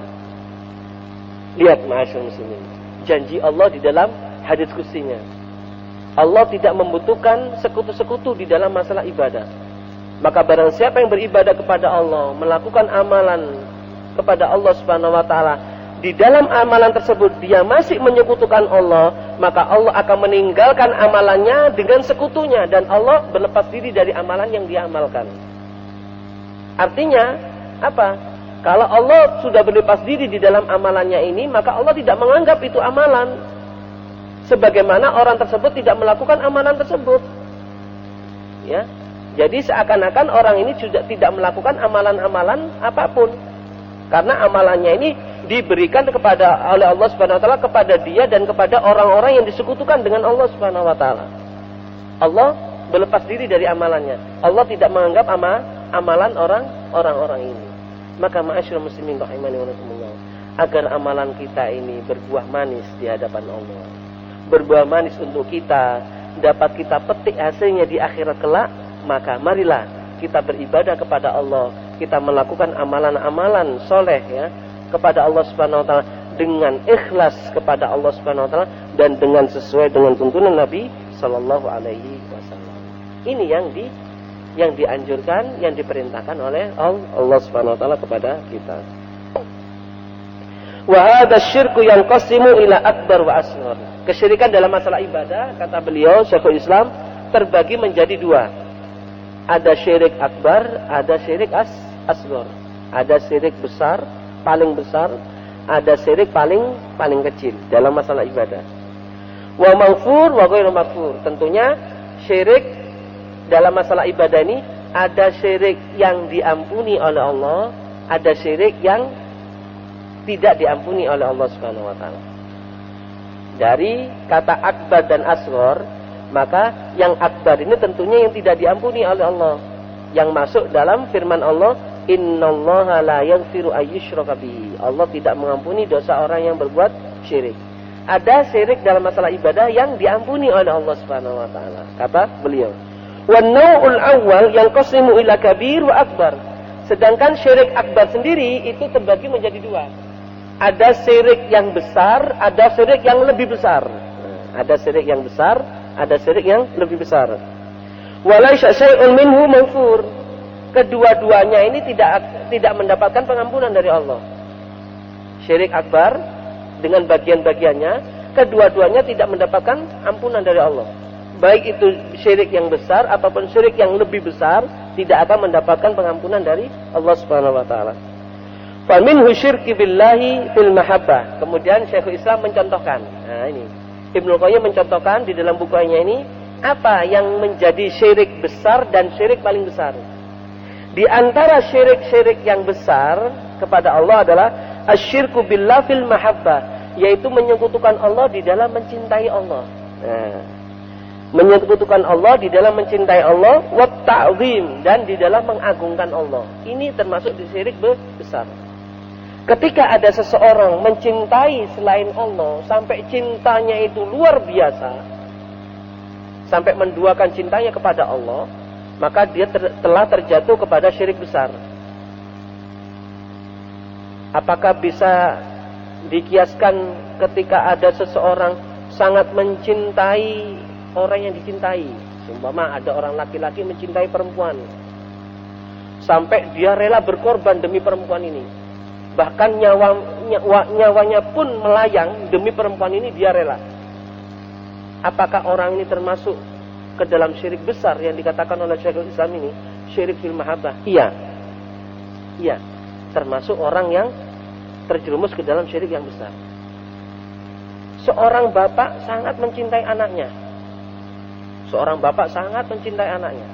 Lihat ma'asyiral muslimin, janji Allah di dalam hadis qudsinya. Allah tidak membutuhkan sekutu-sekutu di dalam masalah ibadah. Maka barang siapa yang beribadah kepada Allah, melakukan amalan kepada Allah Subhanahu wa taala, di dalam amalan tersebut dia masih menyekutukan Allah, maka Allah akan meninggalkan amalannya dengan sekutunya, dan Allah berlepas diri dari amalan yang dia amalkan. Artinya apa? Kalau Allah sudah berlepas diri di dalam amalannya ini, maka Allah tidak menganggap itu amalan, sebagaimana orang tersebut tidak melakukan amalan tersebut. Ya, jadi seakan-akan orang ini sudah tidak melakukan amalan-amalan apapun, karena amalannya ini diberikan oleh Allah Subhanahu wa taala kepada dia dan kepada orang-orang yang disekutukan dengan Allah Subhanahu wa taala. Allah berlepas diri dari amalannya. Allah tidak menganggap amalan orang-orang ini. Maka ma'asyiral muslimin rahimani wa rahimakumullah, agar amalan kita ini berbuah manis di hadapan Allah, berbuah manis untuk kita, dapat kita petik hasilnya di akhirat kelak, maka marilah kita beribadah kepada Allah, kita melakukan amalan-amalan soleh ya kepada Allah Subhanahu wa taala dengan ikhlas kepada Allah Subhanahu wa taala dan dengan sesuai dengan tuntunan Nabi sallallahu alaihi wasallam. Ini yang dianjurkan, yang diperintahkan oleh Allah Subhanahu wa taala kepada kita. Wa hadza syirku yanqasimu ila akbar wa asghar. Kesyirikan dalam masalah ibadah, kata beliau Syekhul Islam, terbagi menjadi dua. Ada syirik akbar, ada syirik asghar. Ada syirik besar, paling besar, ada syirik paling kecil dalam masalah ibadah. Wa maghfur wa ghairu maghfur. Tentunya syirik dalam masalah ibadah ini ada syirik yang diampuni oleh Allah, ada syirik yang tidak diampuni oleh Allah Subhanahu wa taala. Dari kata akbar dan asghar, maka yang akbar ini tentunya yang tidak diampuni oleh Allah, yang masuk dalam firman Allah, innallaha la yaghfiru ayyushraka bihi. Allah tidak mengampuni dosa orang yang berbuat syirik. Ada syirik dalam masalah ibadah yang diampuni oleh Allah Subhanahu wa taala. Kata beliau, wan nau'ul awwal yanqasimu ila kabir wa akbar. Sedangkan syirik akbar sendiri itu terbagi menjadi dua. Ada syirik yang besar, ada syirik yang lebih besar. Ada syirik yang besar, ada syirik yang lebih besar. Walaysa syai'un minhu maghfur. Kedua-duanya ini tidak mendapatkan pengampunan dari Allah. Syirik akbar dengan bagian-bagiannya, kedua-duanya tidak mendapatkan ampunan dari Allah. Baik itu syirik yang besar ataupun syirik yang lebih besar, tidak akan mendapatkan pengampunan dari Allah Subhanahu wa taala. Fa minhu syirki billahi fil mahabbah. Kemudian Syekhul Islam mencontohkan. Nah, ini Ibnu Qayyim mencontohkan di dalam bukunya ini apa yang menjadi syirik besar dan syirik paling besar. Di antara syirik-syirik yang besar kepada Allah adalah asyirku billah fil mahabbah, yaitu menyekutukan Allah di dalam mencintai Allah. Nah, Menyekutukan Allah di dalam mencintai Allah, wa ta'zim, dan di dalam mengagungkan Allah. Ini termasuk di syirik besar. Ketika ada seseorang mencintai selain Allah sampai cintanya itu luar biasa, sampai menduakan cintanya kepada Allah, maka dia telah terjatuh kepada syirik besar. Apakah bisa dikiaskan ketika ada seseorang sangat mencintai orang yang dicintai? Umpama ada orang laki-laki mencintai perempuan, sampai dia rela berkorban demi perempuan ini. Bahkan nyawanya pun melayang demi perempuan ini, dia rela. Apakah orang ini termasuk ke dalam syirik besar yang dikatakan oleh Syekhul Islam ini, syirik fil mahabbah? Iya. Iya, termasuk orang yang terjerumus ke dalam syirik yang besar. Seorang bapak sangat mencintai anaknya. Seorang bapak sangat mencintai anaknya.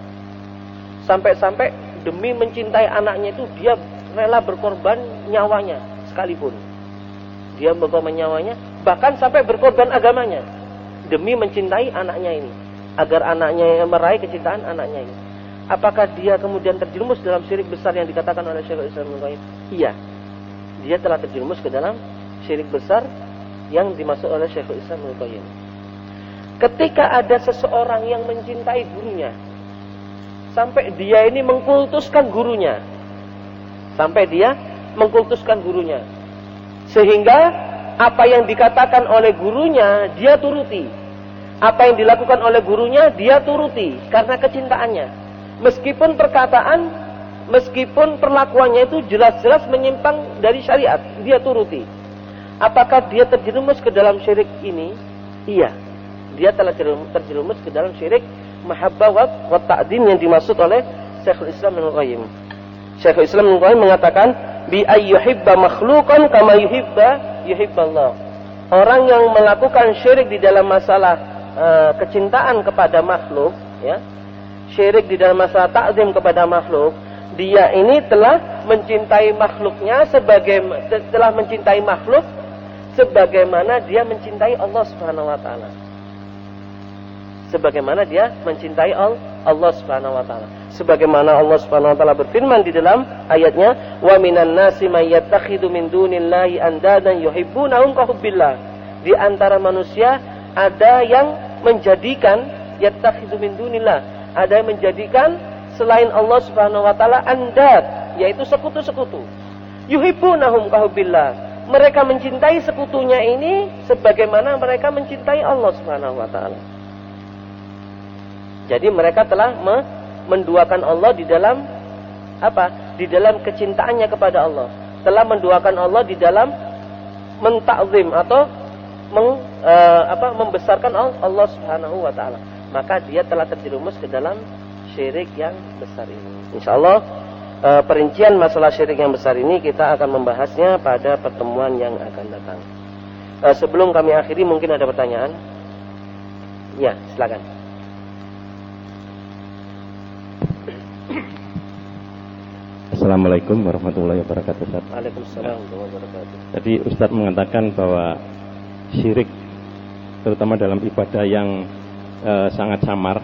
Sampai-sampai demi mencintai anaknya itu dia rela berkorban nyawanya sekalipun. Dia berkorban nyawanya, bahkan sampai berkorban agamanya demi mencintai anaknya ini, agar anaknya meraih kecintaan anaknya ini. Apakah dia kemudian terjerumus dalam syirik besar yang dikatakan oleh Syekhul Islam Ibnu Qayyim? Iya. Dia telah terjerumus ke dalam syirik besar yang dimaksud oleh Syekhul Islam Ibnu Qayyim. Ketika ada seseorang yang mencintai gurunya, sampai dia ini mengkultuskan gurunya, sehingga apa yang dikatakan oleh gurunya dia turuti, apa yang dilakukan oleh gurunya dia turuti karena kecintaannya, meskipun perlakuannya itu jelas-jelas menyimpang dari syariat, dia turuti. Apakah dia terjerumus ke dalam syirik ini? Iya, dia telah terjerumus ke dalam syirik mahabbah wa ta'zim yang dimaksud oleh Syekhul Islam Ibnu Qayyim. Syekhul Islam Ibnu Qayyim mengatakan bi ayyuhibba makhluqan kama yuhibballah. Orang yang melakukan syirik di dalam masalah kecintaan kepada makhluk, ya, syirik di dalam masalah ta'zim kepada makhluk, dia ini telah mencintai makhluknya sebagaimana dia mencintai Allah Subhanahu wa taala. Sebagaimana dia mencintai Allah Subhanahu wa taala. Sebagaimana Allah Subhanahu wa taala berfirman di dalam ayatnya, "Wa minan nasi may yattakhidhu min dunillahi andadan yuhibbunahum ka hubbillah." Di antara manusia ada yang menjadikan yattakhidhu min dunillah, ada yang menjadikan selain Allah Subhanahu wa taala andad, yaitu sekutu-sekutu. Yuhibbunahum ka hubbillah. Mereka mencintai sekutunya ini sebagaimana mereka mencintai Allah Subhanahu wa taala. Jadi mereka telah menduakan Allah di dalam apa? Di dalam kecintaannya kepada Allah. Telah menduakan Allah di dalam mentakzim atau membesarkan Allah Subhanahu wa taala. Maka dia telah terjerumus ke dalam syirik yang besar ini. Insyaallah perincian masalah syirik yang besar ini kita akan membahasnya pada pertemuan yang akan datang. Sebelum kami akhiri, mungkin ada pertanyaan? Ya, silakan. Assalamualaikum warahmatullahi wabarakatuh, Ustaz. Waalaikumsalam warahmatullahi wabarakatuh. Tadi Ustaz mengatakan bahwa syirik, terutama dalam ibadah yang sangat samar,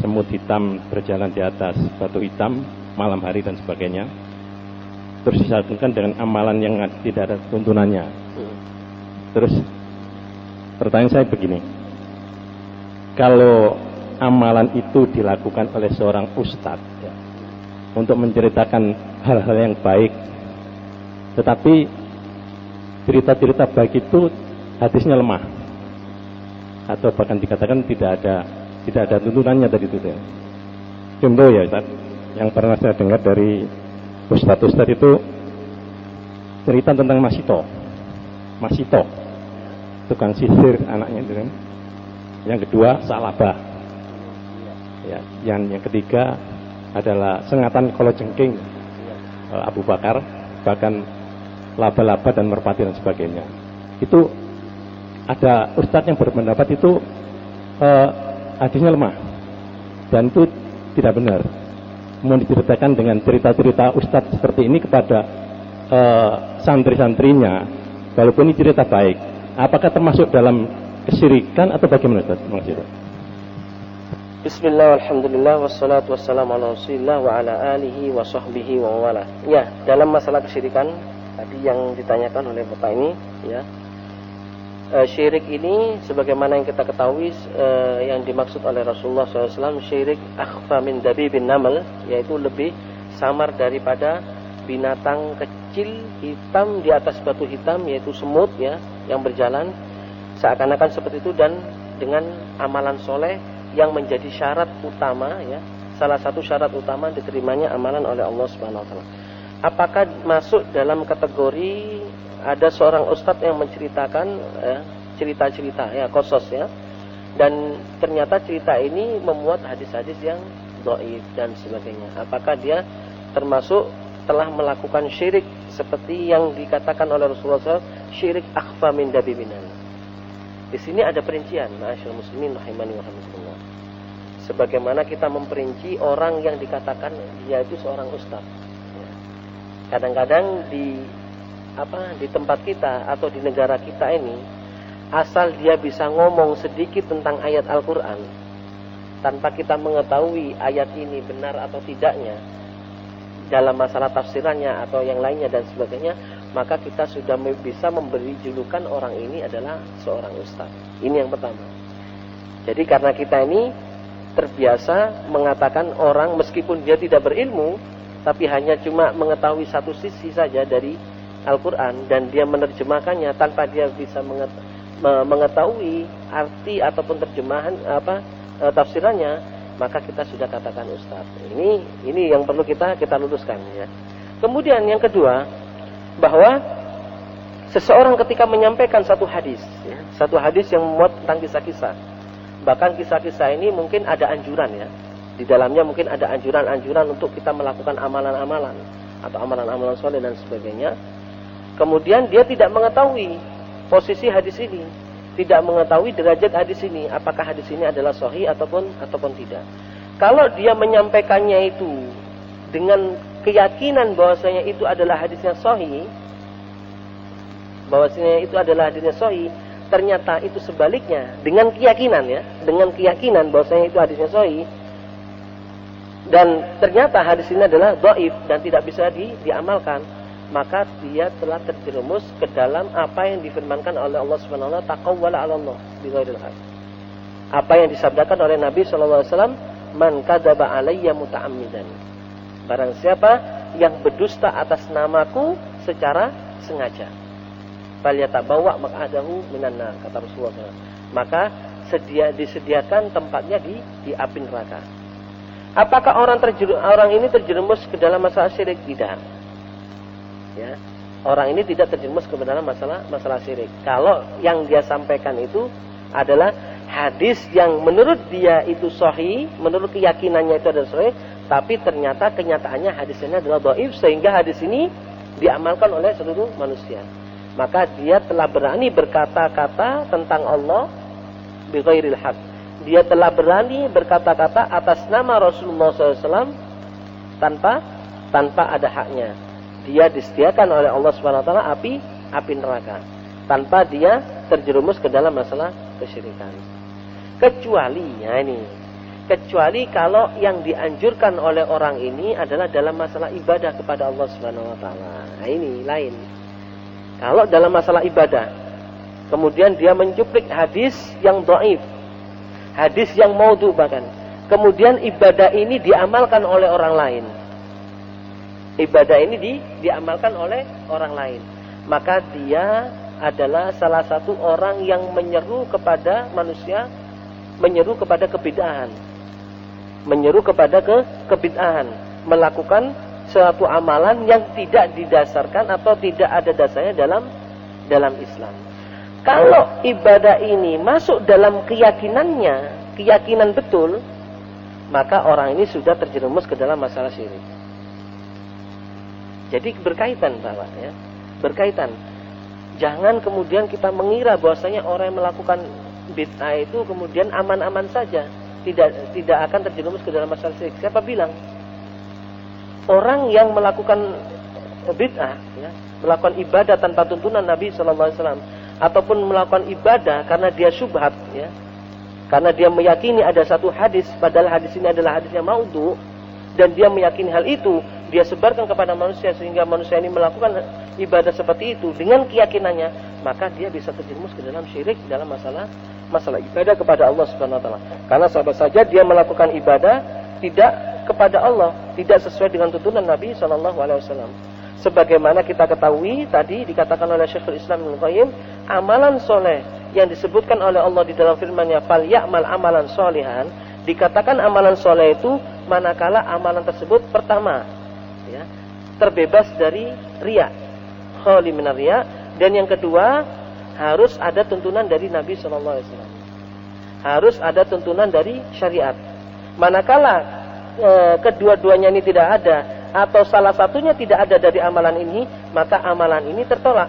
semut hitam berjalan di atas batu hitam malam hari dan sebagainya, terus disatukan dengan amalan yang tidak ada tuntunannya. Terus pertanyaan saya begini, kalau amalan itu dilakukan oleh seorang ustadz untuk menceritakan hal-hal yang baik, tetapi cerita-cerita baik itu hadisnya lemah, atau bahkan dikatakan tidak ada tuntunannya tadi itu. Contoh ya Ustaz, yang pernah saya dengar dari ustadz itu cerita tentang Masito, tukang sihir anaknya itu kan. Yang kedua Salabah, ya, yang ketiga adalah sengatan kalajengking Abu Bakar, bahkan laba-laba dan merpati dan sebagainya. Itu ada ustadz yang berpendapat itu hadisnya lemah dan itu tidak benar. Mau diceritakan dengan cerita-cerita ustadz seperti ini kepada santri-santrinya, walaupun ini cerita baik, apakah termasuk dalam kesyirikan atau bagaimana Ustaz? Bismillah, alhamdulillah, wassalatu wassalamu ala rasulillah wa ala alihi wa sahbihi wa wala. Ya, dalam masalah kesyirikan tadi yang ditanyakan oleh Bapak ini, ya, syirik ini sebagaimana yang kita ketahui, yang dimaksud oleh Rasulullah SAW, syirik akhfa min dabibin namal, yaitu lebih samar daripada binatang kecil hitam di atas batu hitam, yaitu semut, ya, yang berjalan seakan-akan seperti itu, dan dengan amalan soleh yang menjadi syarat utama, ya, salah satu syarat utama diterimanya amalan oleh Allah Subhanahu wa taala. Apakah masuk dalam kategori ada seorang ustadz yang menceritakan cerita-cerita, ya, qasas, ya, dan ternyata cerita ini memuat hadis-hadis yang dhaif dan sebagainya. Apakah dia termasuk telah melakukan syirik seperti yang dikatakan oleh Rasulullah SAW, syirik akhfa min dabibinan? Di sini ada perincian, ma'asyiral muslimin rahimani wa rahimakumullah. Sebagaimana kita memperinci orang yang dikatakan dia itu seorang ustaz. Kadang-kadang di tempat kita atau di negara kita ini, asal dia bisa ngomong sedikit tentang ayat Al-Qur'an tanpa kita mengetahui ayat ini benar atau tidaknya dalam masalah tafsirannya atau yang lainnya dan sebagainya, maka kita sudah bisa memberi julukan orang ini adalah seorang ustaz. Ini yang pertama. Jadi karena kita ini terbiasa mengatakan orang meskipun dia tidak berilmu, tapi hanya cuma mengetahui satu sisi saja dari Al-Quran, dan dia menerjemahkannya tanpa dia bisa mengetahui arti ataupun terjemahan tafsirannya, maka kita sudah katakan ustaz. Ini yang perlu kita luruskan, ya. Kemudian yang kedua, bahwa seseorang ketika menyampaikan satu hadis, ya, satu hadis yang memuat tentang kisah-kisah, bahkan kisah-kisah ini mungkin ada anjuran, ya, di dalamnya mungkin ada anjuran-anjuran untuk kita melakukan amalan-amalan atau amalan-amalan soleh dan sebagainya. Kemudian dia tidak mengetahui posisi hadis ini, tidak mengetahui derajat hadis ini, apakah hadis ini adalah sahih ataupun tidak. Kalau dia menyampaikannya itu dengan keyakinan bahwasanya itu adalah hadisnya sahih, ternyata itu sebaliknya dengan keyakinan, ya, dengan keyakinan bahwasanya itu hadisnya sahih, dan ternyata hadis ini adalah dhaif dan tidak bisa diamalkan, maka dia telah terjerumus ke dalam apa yang difirmankan oleh Allah Subhanahu wa taala, taqawwala 'ala Allah bighairil haq. Apa yang disabdakan oleh Nabi sallallahu alaihi wasallam, man kadzaba alayya muta'ammidan. Barang siapa yang berdusta atas namaku secara sengaja, falyatabawwa maq'adahu minan nar, kata Rasulullah SAW. Maka disediakan tempatnya di api neraka. Apakah orang ini terjerumus ke dalam masalah syirik? Tidak. Ya, orang ini tidak terjerumus ke dalam masalah syirik. Kalau yang dia sampaikan itu adalah hadis yang menurut dia itu sahih, menurut keyakinannya itu adalah sahih, tapi ternyata kenyataannya hadis ini adalah dhaif, sehingga hadis ini diamalkan oleh seluruh manusia. Maka dia telah berani berkata-kata tentang Allah bighairil haq. Dia telah berani berkata-kata atas nama Rasulullah SAW tanpa ada haknya. Dia disediakan oleh Allah Subhanahu wa taala api neraka tanpa dia terjerumus ke dalam masalah kesyirikan. Kecuali kalau yang dianjurkan oleh orang ini adalah dalam masalah ibadah kepada Allah Subhanahu wa taala. Nah, ini lain. Kalau dalam masalah ibadah, kemudian dia mencuplik hadis yang dhaif, hadis yang maudhu bahkan, kemudian ibadah ini diamalkan oleh orang lain. Ibadah ini diamalkan oleh orang lain, maka dia adalah salah satu orang yang menyeru kepada manusia, menyeru kepada kebid'ahan, melakukan suatu amalan yang tidak didasarkan atau tidak ada dasarnya dalam Islam. Kalau ibadah ini masuk dalam keyakinan betul, maka orang ini sudah terjerumus ke dalam masalah syirik. Jadi berkaitan, Bapak, ya. Berkaitan. Jangan kemudian kita mengira bahwasanya orang yang melakukan bid'ah itu kemudian aman-aman saja, tidak akan terjerumus ke dalam masalah syirik. Siapa bilang? Orang yang melakukan bid'ah, ya, melakukan ibadah tanpa tuntunan Nabi sallallahu alaihi wasallam, ataupun melakukan ibadah karena dia syubhat, ya, Karena dia meyakini ada satu hadis, padahal hadis ini adalah hadis yang maudhu, dan dia meyakini hal itu, dia sebarkan kepada manusia sehingga manusia ini melakukan ibadah seperti itu dengan keyakinannya, maka dia bisa terjerumus ke dalam syirik dalam masalah ibadah kepada Allah Subhanahu wa taala. Karena sahabat saja dia melakukan ibadah tidak kepada Allah, tidak sesuai dengan tuntunan Nabi sallallahu alaihi wasallam. Sebagaimana kita ketahui tadi dikatakan oleh Syekhul Islam Ibnu Qayyim, amalan soleh yang disebutkan oleh Allah di dalam firman-Nya, "Fal ya'mal amalan sholihan", dikatakan amalan soleh itu manakala amalan tersebut pertama, ya, terbebas dari riya, khali minar riya, dan yang kedua harus ada tuntunan dari Nabi sallallahu alaihi wasallam. Harus ada tuntunan dari syariat. Manakala kedua-duanya ini tidak ada, atau salah satunya tidak ada dari amalan ini, maka amalan ini tertolak.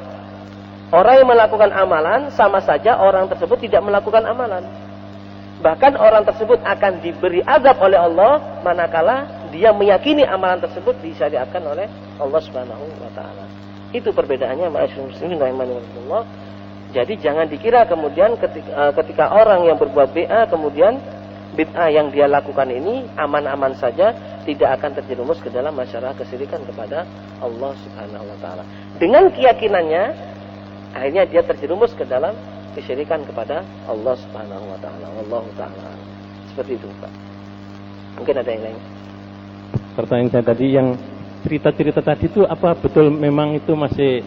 Orang yang melakukan amalan sama saja orang tersebut tidak melakukan amalan. Bahkan orang tersebut akan diberi azab oleh Allah manakala dia meyakini amalan tersebut disyariatkan oleh Allah Subhanahu wa taala. Itu perbedaannya ma'asyiral muslimin rahimanillah. Jadi jangan dikira kemudian ketika orang yang berbuat bid'ah yang dia lakukan ini aman-aman saja, tidak akan terjerumus ke dalam masalah kesyirikan kepada Allah Subhanahu wa taala. Dengan keyakinannya akhirnya dia terjerumus ke dalam kesyirikan kepada Allah Subhanahu wa taala. Wallahu taala. Seperti itu, Pak. Mungkin ada yang lain. Pertanyaan saya tadi yang cerita-cerita tadi itu apa betul memang itu masih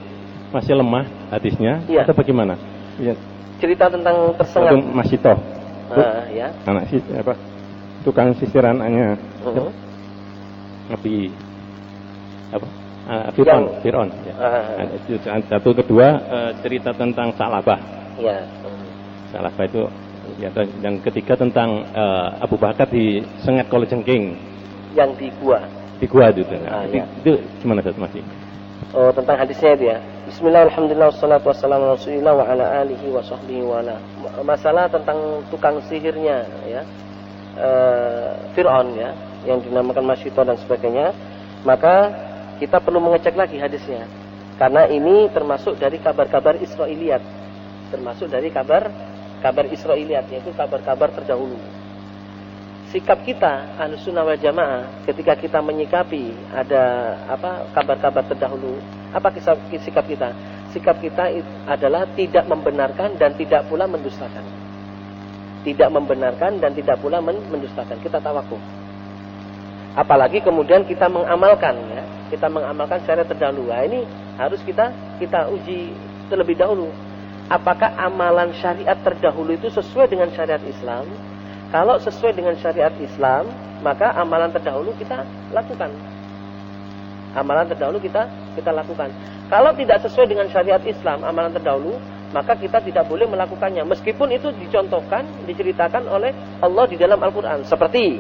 lemah hadisnya, ya, atau bagaimana? Ya. Cerita tentang tersengat Masito. Ya. Anak tukang sisiran anaknya. Nabi apa? Fir'aun. Ya. Satu, kedua cerita tentang Sa'labah. Ya. Sa'labah itu ya, yang ketiga tentang Abu Bakar disengat kalajengking. Yang di gua. Di gua itu. Ya. Itu gimana Ustaz masih? Oh, tentang hadisnya itu ya. Bismillah, alhamdulillah, wassalatu wassalamu ala rasulillah wa ala alihi wa sahbihi wa ala. Masalah tentang tukang sihirnya ya, Fir'aun ya, yang dinamakan Masito dan sebagainya. Maka kita perlu mengecek lagi hadisnya, karena ini termasuk dari kabar-kabar Israiliyat. Termasuk dari kabar Israiliyat, yaitu kabar-kabar terdahulu. Sikap kita Ahlussunnah wal Jamaah ketika kita menyikapi ada kabar-kabar terdahulu, apa sikap kita? Sikap kita adalah tidak membenarkan dan tidak pula mendustakan. Tidak membenarkan dan tidak pula mendustakan. Kita tawakuf. Apalagi kemudian kita mengamalkan ya. Kita mengamalkan syariat terdahulu. Nah, ini harus kita uji terlebih dahulu. Apakah amalan syariat terdahulu itu sesuai dengan syariat Islam? Kalau sesuai dengan syariat Islam, maka amalan terdahulu kita lakukan. Amalan terdahulu kita lakukan. Kalau tidak sesuai dengan syariat Islam, amalan terdahulu, maka kita tidak boleh melakukannya. Meskipun itu dicontohkan, diceritakan oleh Allah di dalam Al-Quran. Seperti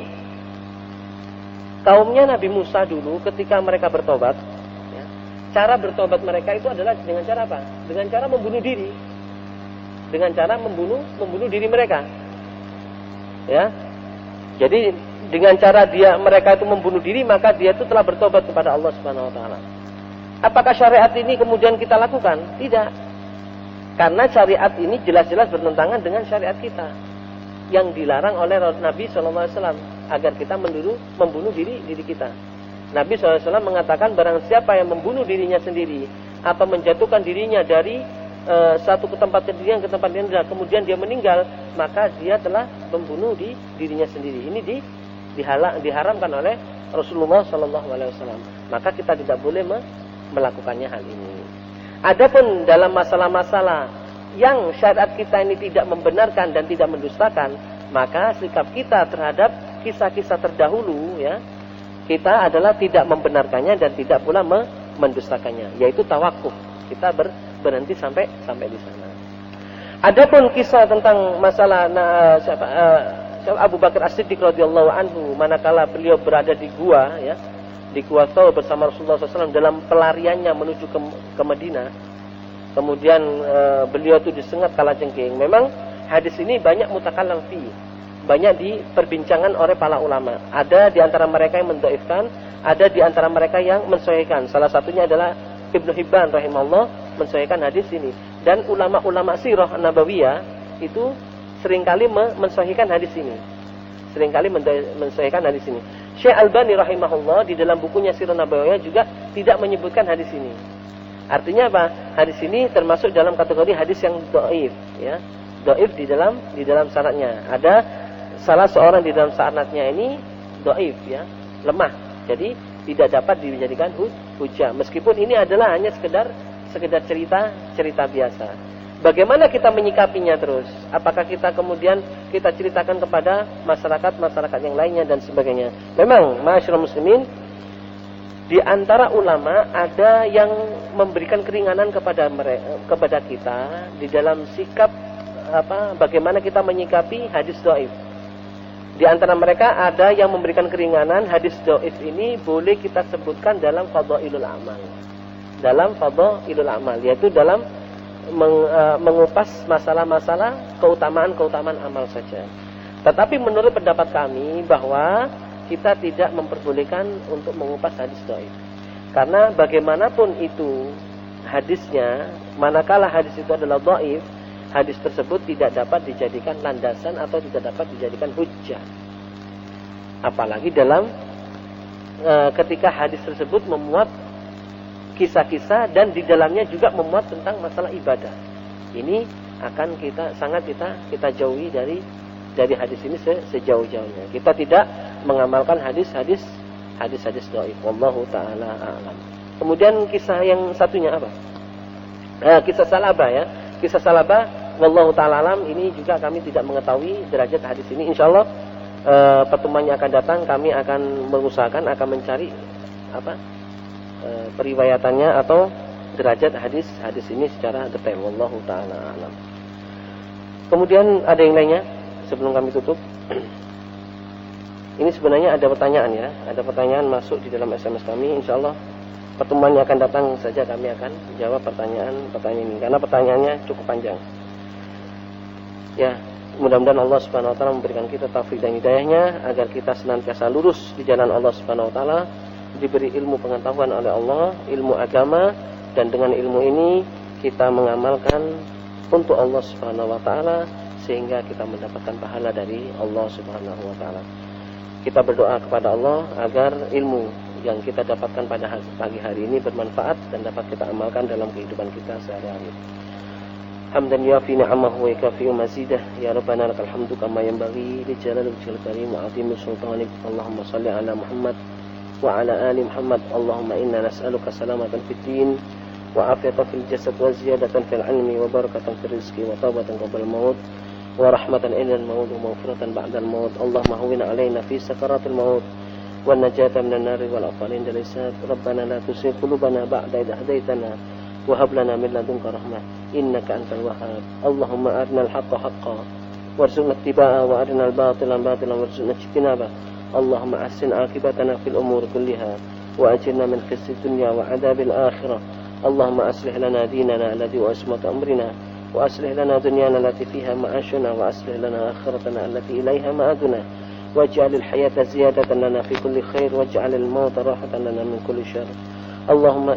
kaumnya Nabi Musa dulu ketika mereka bertobat. Ya, cara bertobat mereka itu adalah dengan cara apa? Dengan cara membunuh diri. Dengan cara membunuh diri mereka. Ya, jadi dengan cara mereka itu membunuh diri, maka dia itu telah bertobat kepada Allah Subhanahu Wa Taala. Apakah syariat ini kemudian kita lakukan? Tidak, karena syariat ini jelas-jelas bertentangan dengan syariat kita yang dilarang oleh Nabi SAW agar kita membunuh diri kita. Nabi SAW mengatakan barang siapa yang membunuh dirinya sendiri atau menjatuhkan dirinya dari satu ke tempat kejadian ke tempat lain, kemudian dia meninggal, maka dia telah membunuh dirinya sendiri. Ini diharamkan oleh Rasulullah SAW. Maka kita tidak boleh melakukannya hal ini. Adapun dalam masalah-masalah yang syariat kita ini tidak membenarkan dan tidak mendustakan, maka sikap kita terhadap kisah-kisah terdahulu ya, kita adalah tidak membenarkannya dan tidak pula mendustakannya, yaitu tawakuf. Kita berhenti sampai di sana. Adapun kisah tentang masalah Abu Bakar As-Siddiq radhiyallahu anhu, manakala beliau berada di gua ya, di Gua Thaur bersama Rasulullah SAW dalam pelariannya menuju ke Madinah. Kemudian beliau itu disengat kalajengking. Memang hadis ini banyak mutakallam fi, banyak diperbincangan oleh para ulama. Ada di antara mereka yang mendhaifkan, ada di antara mereka yang mensahihkan. Salah satunya adalah Ibnu Hibban rahimahullah mensahihkan hadis ini. Dan ulama-ulama sirah nabawiyah itu seringkali mensahihkan hadis ini. Syekh Albani rahimahullah di dalam bukunya Sirah Nabawiyah juga tidak menyebutkan hadis ini. Artinya apa? Hadis ini termasuk dalam kategori hadis yang dhaif, ya. Dhaif di dalam sanadnya. Ada salah seorang di dalam sanadnya ini dhaif, ya, lemah. Jadi tidak dapat dijadikan hujjah. Meskipun ini adalah hanya sekedar cerita biasa. Bagaimana kita menyikapinya terus? Apakah kita kemudian kita ceritakan kepada masyarakat yang lainnya dan sebagainya? Memang, ma'asyiral muslimin, di antara ulama ada yang memberikan keringanan kepada kita di dalam sikap bagaimana kita menyikapi hadis dhaif. Di antara mereka ada yang memberikan keringanan, hadis dhaif ini boleh kita sebutkan dalam fadhailul amal. Yaitu dalam mengupas masalah-masalah keutamaan amal saja. Tetapi menurut pendapat kami bahwa kita tidak memperbolehkan untuk mengupas hadis dhaif. Karena bagaimanapun itu hadisnya, manakala hadis itu adalah dhaif, hadis tersebut tidak dapat dijadikan landasan atau tidak dapat dijadikan hujjah. Apalagi dalam ketika hadis tersebut memuat kisah-kisah dan di dalamnya juga memuat tentang masalah ibadah. Ini akan kita jauhi dari hadis ini sejauh-jauhnya. Kita tidak mengamalkan hadis dhaif. Wallahu taala a'lam. Kemudian kisah yang satunya apa? Kisah Salabah, ya. Kisah Salabah, wallahu taala alam, ini juga kami tidak mengetahui derajat hadis ini. Insyaallah pertemuan yang akan datang kami akan mengusahakan akan mencari periwayatannya atau derajat hadis ini secara detail. Wallahu taala alam. Kemudian ada yang lainnya sebelum kami tutup. Ini sebenarnya ada pertanyaan, ya. Ada pertanyaan masuk di dalam SMS kami. Insyaallah pertemuan yang akan datang saja kami akan jawab pertanyaan ini karena pertanyaannya cukup panjang. Ya, mudah-mudahan Allah Subhanahu wa taala memberikan kita taufik dan hidayahnya agar kita senantiasa lurus di jalan Allah Subhanahu wa taala, diberi ilmu pengetahuan oleh Allah, ilmu agama, dan dengan ilmu ini kita mengamalkan untuk Allah Subhanahu wa taala sehingga kita mendapatkan pahala dari Allah Subhanahu wa taala. Kita berdoa kepada Allah agar ilmu yang kita dapatkan pada pagi hari ini bermanfaat dan dapat kita amalkan dalam kehidupan kita sehari-hari. Hamdan yafi ni'amahu wa yakafi mazidah, ya rabbana lakal hamdu kama yanbaghi li jalali wajhil karim wa 'azimi sultanik. Allahumma shalli ala Muhammad wa ala ali Muhammad. Allahumma inna nas'aluka salamatan fid din wa afiyatan fil jasad wa ziyadatan fil ilmi wa barakatan fil rizqi wa tawbatan qabla al-maut wa rahmatan ila al-maut wa maghfiratan ba'da al-maut. Allahumma hawwin 'alaina fi sakaratil maut wa najata minan nari wal afalin dal hisab. Rabbana la tuzigh qulubana ba'da idh hadaytana wa hab lana min ladunka rahmah innaka antal wahhab. Allahumma arinal haqqa haqqan warzuqna ittiba'ahu wa arinal batila batilan warzuqna ijtinabah. Allahumma ahsin akibatana fil umur kulliha wa ajirna min khizyi dunya wa adzabil akhirah. Allahumma aslih lana dinana alladhi huwa ismatu amrina wa aslih lana dunyana allati fiha ma'ashuna wa aslih lana akhiratana allati ilaiha ma'aduna waj'al al-hayata ziyadatan lana fi kulli khair waj'al al-mauta rahatan lana min kulli syarr. Allahumma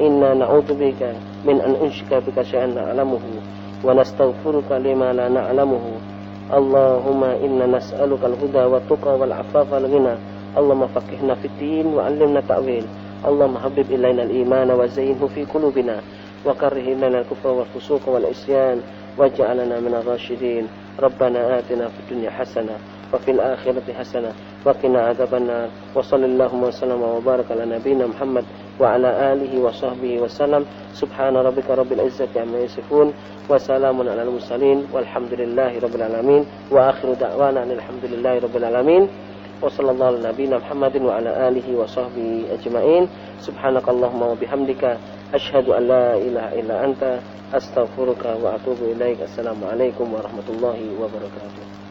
inna na'udzubika min an unshika bika syai'an na'lamuhu wa nastaghfiruka lima la na'lamuhu. Allahumma inna nas'aluka al-huda wa tuqa wal afafa wal ghina. Allahumma faqihna fid din wa 'allimna ta'wil. Allahumma habib ilayna al-iman wa zayyinhu fi qulubina wa karrih ilayna al-kufra wal fusuqa wal isyan waj'alna minal rasyidin. Rabbana atina fid dunya hasanah wa fil akhirati hasanah wa qina adzabannar. Wa sallallahu wa sallama wa baraka ala nabiyyina Muhammad wa ala alihi wa sahbihi wa sallam. Subhana rabbika rabbil izzati amma yasifun wa salamun alal mursalin walhamdulillahi rabbil alamin wa akhiru da'wana alhamdulillahi rabbil alamin. Wa sallallahu ala nabiyyina Muhammadin wa ala alihi wa sahbihi ajma'in. Subhanakallahumma wa bihamdika asyhadu an la ilaha illa anta astaghfiruka wa atubu ilaik. Assalamualaikum warahmatullahi wabarakatuh.